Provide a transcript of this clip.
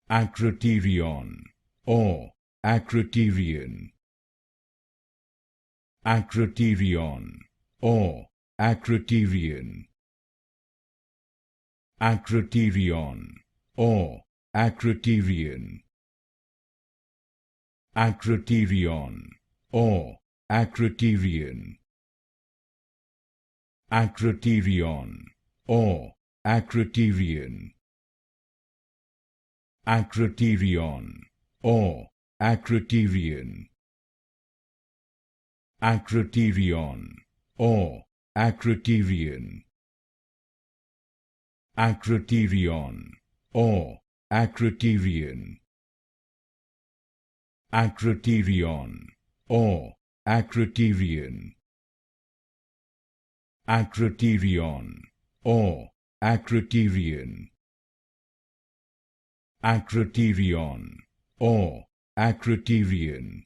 Acroterion or Acroterion. Acroterion or Acroterion. Acroterion or Acroterion. Acroterion or Acroterion. Acroterion or Acroterion. Acroterion or Acroterion. Acroterion or Acroterion. Acroterion or Acroterion. Acroterion or Acroterion. Acroterion or Acroterion. Acroterion or Acroterion.